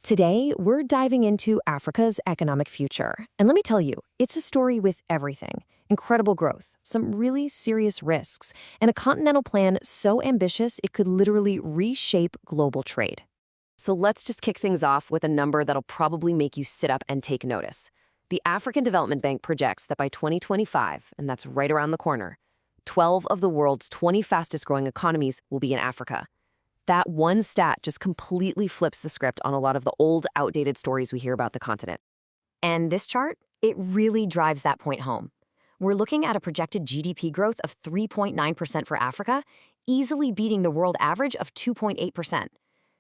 Today, we're diving into Africa's economic future. And let me tell you, it's a story with everything incredible growth, some really serious risks, and a continental plan so ambitious it could literally reshape global trade. So let's just kick things off with a number that'll probably make you sit up and take notice. The African Development Bank projects that by 2025, and that's right around the corner, 12 of the world's 20 fastest growing economies will be in Africa. That one stat just completely flips the script on a lot of the old, outdated stories we hear about the continent. And this chart, it really drives that point home. We're looking at a projected GDP growth of 3.9% for Africa, easily beating the world average of 2.8%.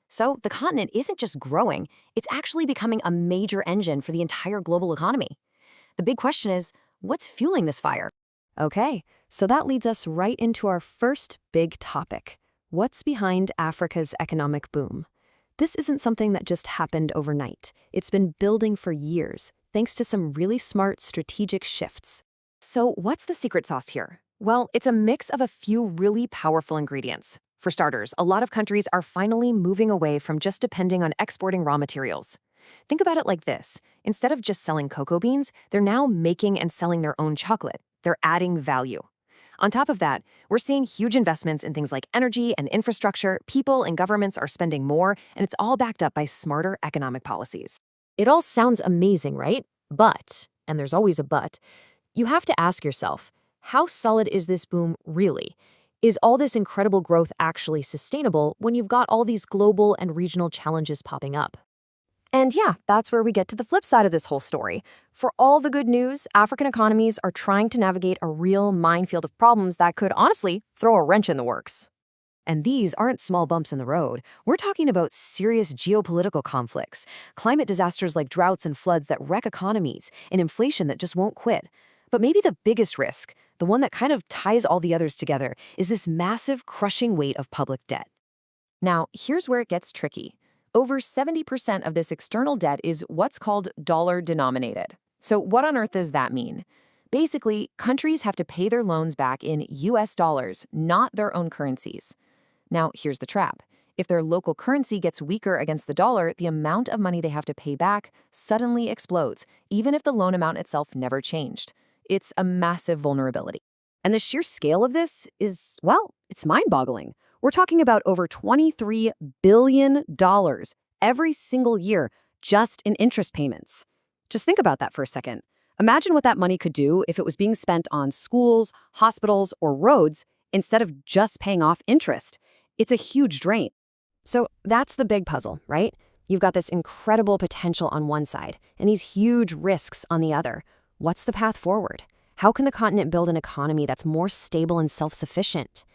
So the continent isn't just growing, it's actually becoming a major engine for the entire global economy. The big question is, what's fueling this fire? Okay, so that leads us right into our first big topic. What's behind Africa's economic boom? This isn't something that just happened overnight. It's been building for years, thanks to some really smart strategic shifts. So what's the secret sauce here? Well, it's a mix of a few really powerful ingredients. For starters, a lot of countries are finally moving away from just depending on exporting raw materials. Think about it like this. Instead of just selling cocoa beans, they're now making and selling their own chocolate. They're adding value. On top of that, we're seeing huge investments in things like energy and infrastructure. People and governments are spending more, and it's all backed up by smarter economic policies. It all sounds amazing, right? But, and there's always a but, you have to ask yourself, how solid is this boom really? Is all this incredible growth actually sustainable when you've got all these global and regional challenges popping up? And yeah, that's where we get to the flip side of this whole story. For all the good news, African economies are trying to navigate a real minefield of problems that could honestly throw a wrench in the works. And these aren't small bumps in the road. We're talking about serious geopolitical conflicts, climate disasters like droughts and floods that wreck economies, and inflation that just won't quit. But maybe the biggest risk, the one that kind of ties all the others together, is this massive, crushing weight of public debt. Now, here's where it gets tricky. Over 70% of this external debt is what's called dollar-denominated. So what on earth does that mean? Basically, countries have to pay their loans back in US dollars, not their own currencies. Now, here's the trap. If their local currency gets weaker against the dollar, the amount of money they have to pay back suddenly explodes, even if the loan amount itself never changed. It's a massive vulnerability. And the sheer scale of this is, well, it's mind-boggling. We're talking about over $23 billion every single year just in interest payments. Just think about that for a second. Imagine what that money could do if it was being spent on schools, hospitals, or roads instead of just paying off interest. It's a huge drain. So that's the big puzzle, right? You've got this incredible potential on one side and these huge risks on the other. What's the path forward? How can the continent build an economy that's more stable and self-sufficient?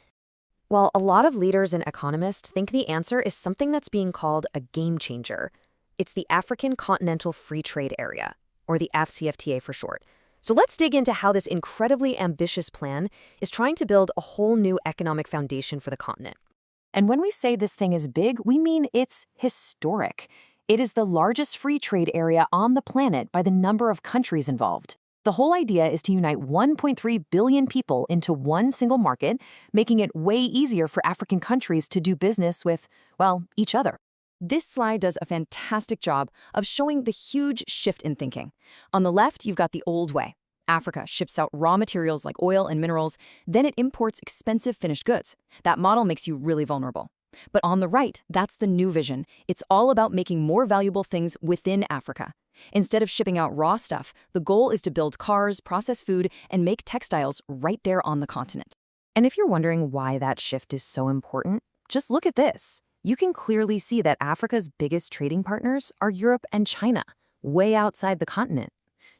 Well, a lot of leaders and economists think the answer is something that's being called a game changer. It's the African Continental Free Trade Area, or the AfCFTA for short. So let's dig into how this incredibly ambitious plan is trying to build a whole new economic foundation for the continent. And when we say this thing is big, we mean it's historic. It is the largest free trade area on the planet by the number of countries involved. The whole idea is to unite 1.3 billion people into one single market, making it way easier for African countries to do business with, well, each other. This slide does a fantastic job of showing the huge shift in thinking. On the left, you've got the old way. Africa ships out raw materials like oil and minerals, then it imports expensive finished goods. That model makes you really vulnerable. But on the right, that's the new vision. It's all about making more valuable things within Africa. Instead of shipping out raw stuff, the goal is to build cars, process food, and make textiles right there on the continent. And if you're wondering why that shift is so important, just look at this. You can clearly see that Africa's biggest trading partners are Europe and China, way outside the continent.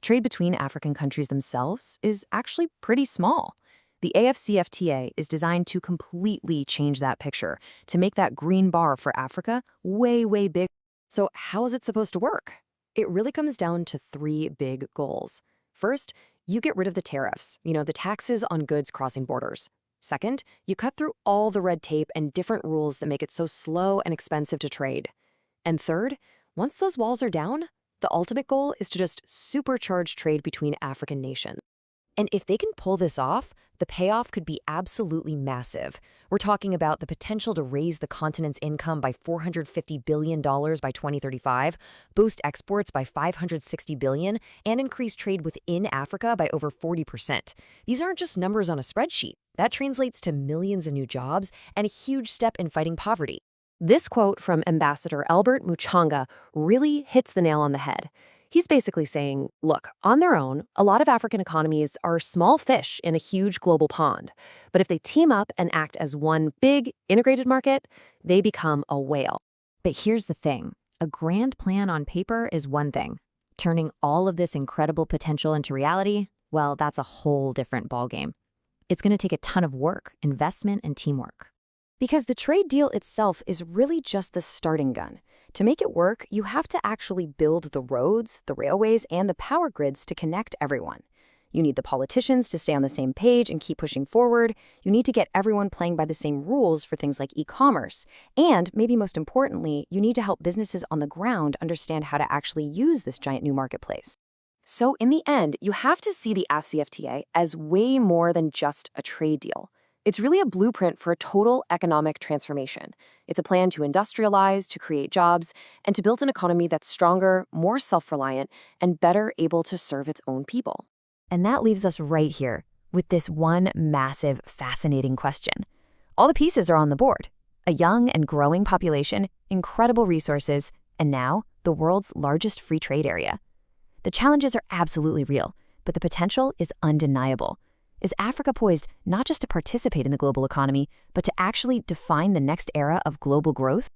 Trade between African countries themselves is actually pretty small. The AfCFTA is designed to completely change that picture, to make that green bar for Africa way, way big. So how is it supposed to work? It really comes down to three big goals. First, you get rid of the tariffs, the taxes on goods crossing borders. Second, you cut through all the red tape and different rules that make it so slow and expensive to trade. And third, once those walls are down, the ultimate goal is to just supercharge trade between African nations. And if they can pull this off, the payoff could be absolutely massive. We're talking about the potential to raise the continent's income by $450 billion by 2035, boost exports by $560 billion, and increase trade within Africa by over 40%. These aren't just numbers on a spreadsheet. That translates to millions of new jobs and a huge step in fighting poverty. This quote from Ambassador Albert Muchanga really hits the nail on the head. He's basically saying, look, on their own, a lot of African economies are small fish in a huge global pond. But if they team up and act as one big, integrated market, they become a whale. But here's the thing. A grand plan on paper is one thing. Turning all of this incredible potential into reality, well, that's a whole different ballgame. It's going to take a ton of work, investment, and teamwork. Because the trade deal itself is really just the starting gun. To make it work, you have to actually build the roads, the railways, and the power grids to connect everyone. You need the politicians to stay on the same page and keep pushing forward. You need to get everyone playing by the same rules for things like e-commerce. And, maybe most importantly, you need to help businesses on the ground understand how to actually use this giant new marketplace. So in the end, you have to see the AfCFTA as way more than just a trade deal. It's really a blueprint for a total economic transformation. It's a plan to industrialize, to create jobs, and to build an economy that's stronger, more self-reliant, and better able to serve its own people. And that leaves us right here with this one massive, fascinating question. All the pieces are on the board. A young and growing population, incredible resources, and now the world's largest free trade area. The challenges are absolutely real, but the potential is undeniable. Is Africa poised not just to participate in the global economy, but to actually define the next era of global growth?